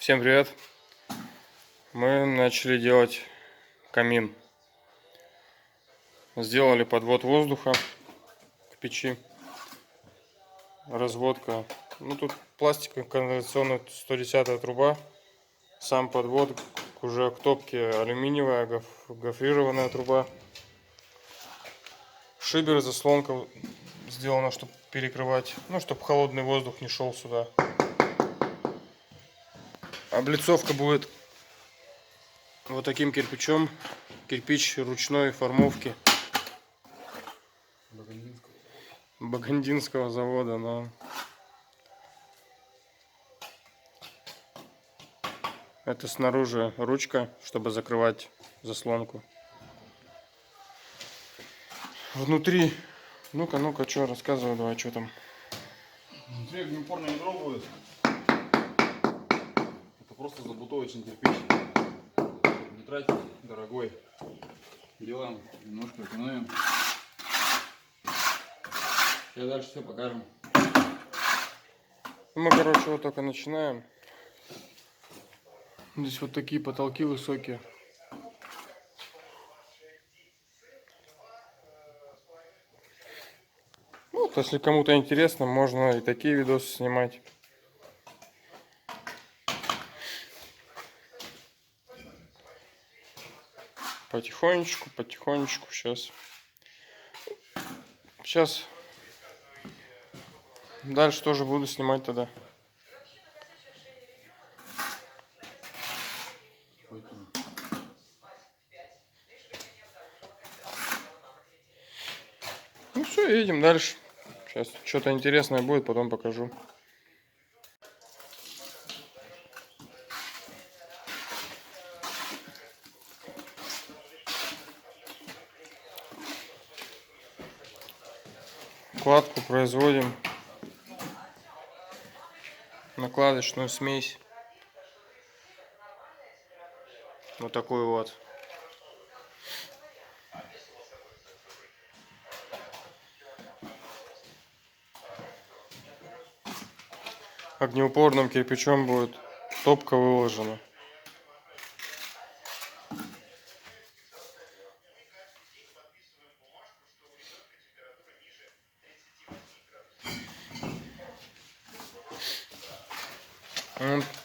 Всем привет! Мы начали делать камин. Сделали подвод воздуха к печи. Разводка. Ну тут пластиковая канализационная 110 труба. Сам подвод уже к топке алюминиевая гофрированная труба. Шибер, заслонка сделана, чтобы перекрывать, чтобы холодный воздух не шел сюда. Облицовка будет вот таким кирпичом. Кирпич ручной формовки. Багандинского завода, но это снаружи ручка, чтобы закрывать заслонку. Внутри, ну-ка, что, рассказывай, давай, что там. Внутри огнеупорное ядро будет. Это просто забутовочный кирпич. Не тратить дорогой. Делаем, немножко экономим. Сейчас дальше все покажем. Мы, короче, вот только начинаем. Здесь вот такие потолки высокие. Вот, если кому-то интересно, можно и такие видосы снимать. Потихонечку, сейчас дальше тоже буду снимать тогда. Ну все, едем дальше. Сейчас что-то интересное будет, потом покажу. Кладку производим. Накладочную смесь. Вот такую вот. Огнеупорным кирпичом будет топка выложена.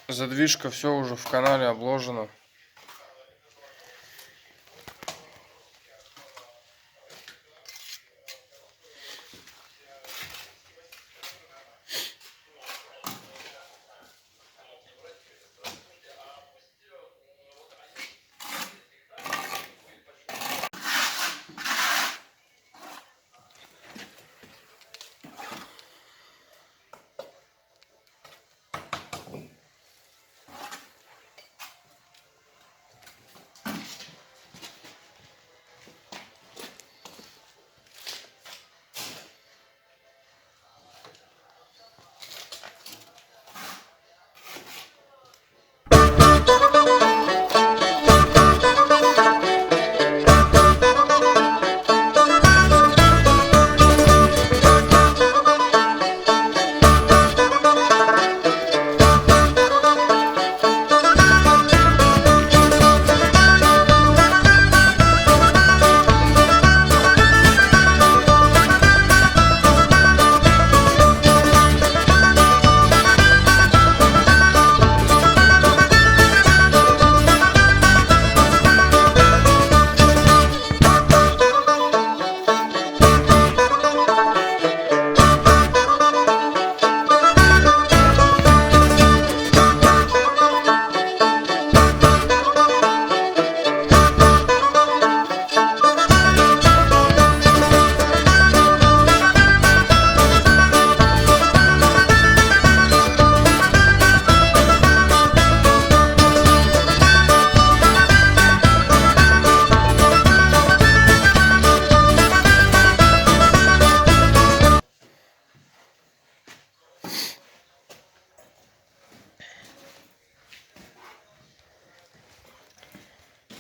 Задвижка, все уже в канале обложено.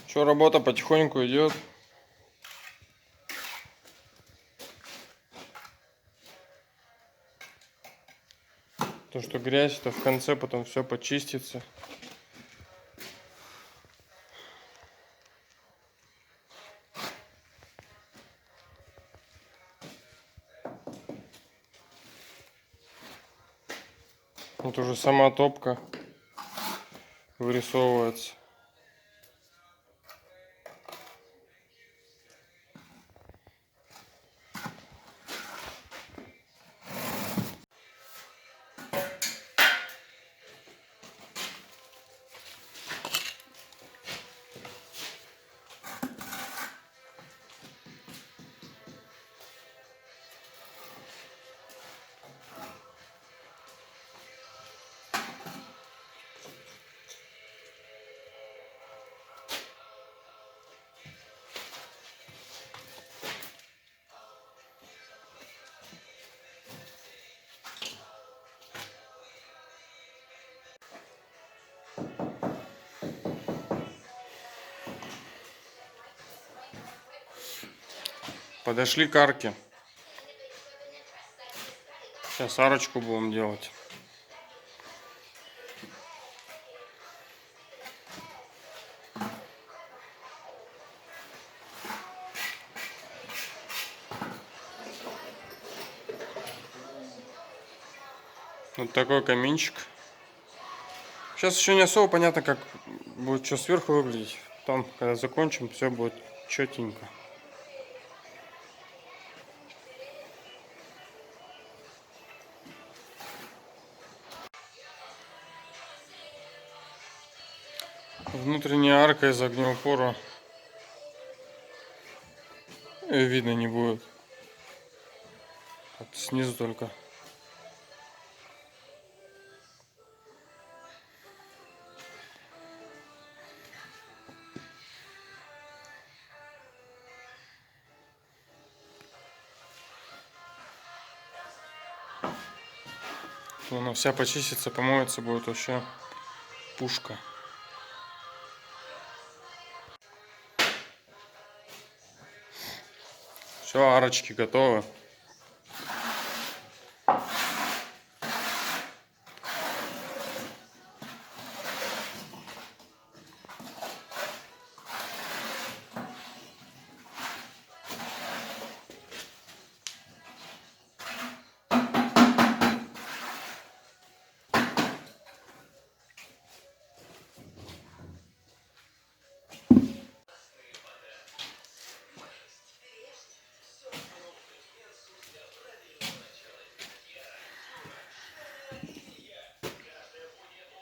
Что, работа потихоньку идет. То, что грязь, то в конце потом все почистится. Вот уже сама топка вырисовывается. Подошли к арке. Сейчас арочку будем делать. Вот такой каминчик. Сейчас еще не особо понятно, как будет что сверху выглядеть. Потом, когда закончим, все будет четенько. Внутренняя арка из огнеупора видно не будет. Вот снизу только. Она вся почистится, помоется, будет вообще пушка. Все, арочки готовы.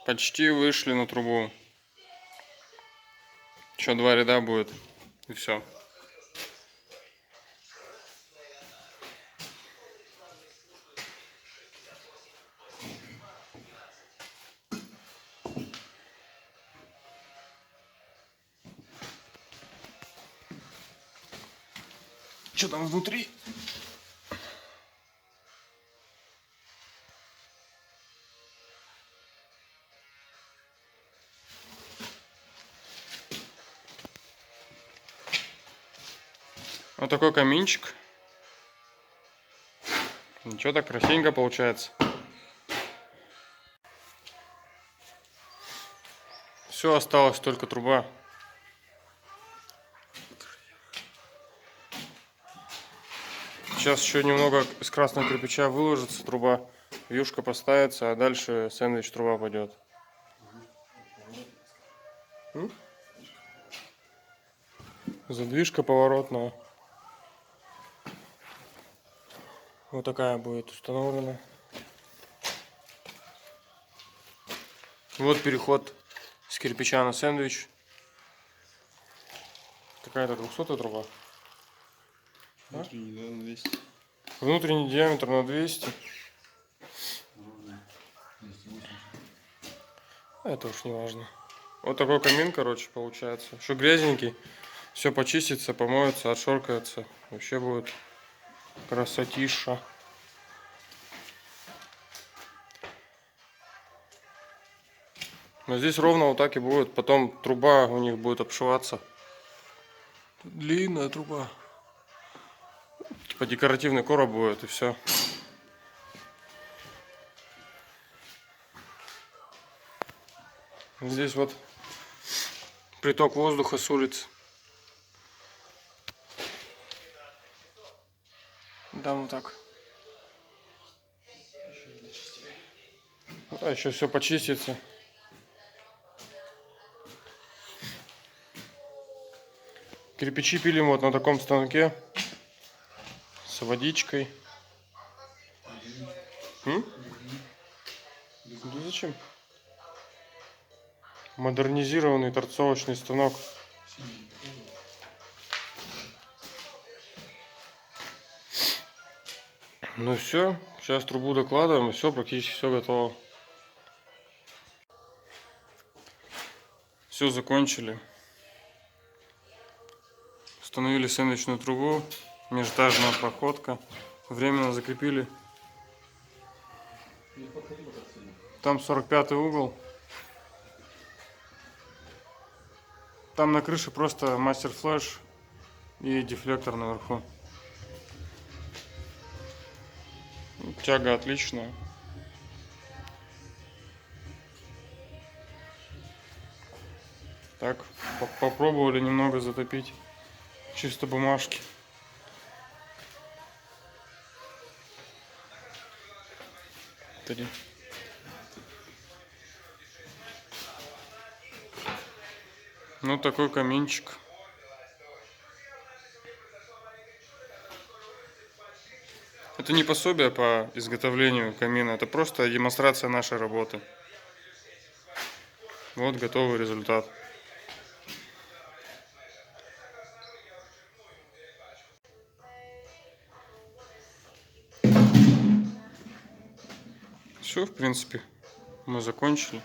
Почти вышли на трубу. Еще 2 ряда будет. И все. Что там внутри? Вот такой каминчик. Ничего, так красивенько получается. Все, осталось только труба. Сейчас еще немного из красного кирпича выложится труба. Вьюшка поставится, а дальше сэндвич труба пойдет. Задвижка поворотная. Вот такая будет установлена. Вот переход с кирпича на сэндвич. Какая-то 200-я труба. Внутренний, да, на 200. Внутренний диаметр на 200. Это уж не важно. Вот такой камин, короче, получается. Еще грязненький. Все почистится, помоется, отшоркается. Вообще будет красотища. Но здесь ровно вот так и будет. Потом труба у них будет обшиваться. Длинная труба. Типа декоративный короб будет, и все. Здесь вот приток воздуха с улиц. Да, вот так. А еще все почистится. Кирпичи пилим вот на таком станке с водичкой. Да зачем? Модернизированный торцовочный станок. Ну все, сейчас трубу докладываем, и все, практически все готово. Все закончили. Установили сэндвичную трубу, межэтажная проходка. Временно закрепили. Там 45 угол. Там на крыше просто мастер флеш и дефлектор наверху. Тяга отличная. Так, попробовали немного затопить чисто бумажки. Ну, такой каминчик. Это не пособие по изготовлению камина, это просто демонстрация нашей работы. Вот готовый результат. Все, в принципе, мы закончили.